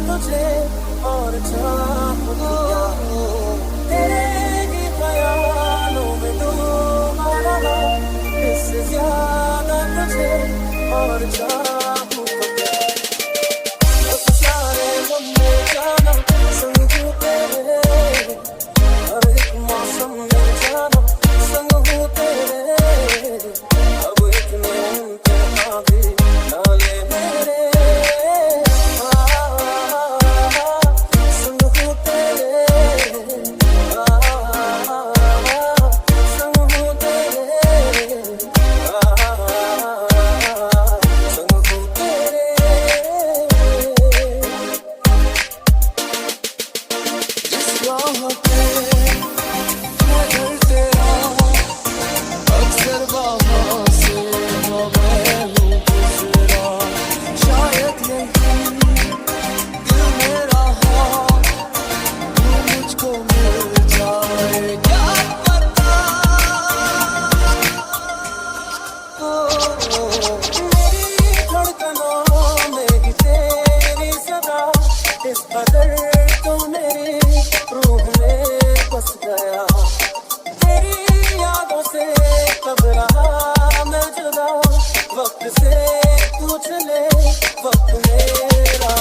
तुझे और चाहूं क्या तेरे ही ख्यालों में डूबा रहा इससे ज्यादा तुझे और चाहूं क्या सारे गम में जाना संग हूँ तेरे हर एक मौसम में जाना संग हूँ तेरे अब इतने इम्तिहान भी ना ले मेरे संग हूँ तेरे संग हूँ तेरे संग हूँ तेरे जिस राह पे मैं घर तेरा अक्सर वहाँ से मैं हूँ गुजरा शायद यही दिल मेरा हाँ तू मुझको मिल जाए क्या पता मेरी धड़कनों में ही तेरी सदा इस कदर तू मेरी रूह में बस गया तेरी यादों से कब रहा मैं जुदा वक्त से तू चले वक्त मेरा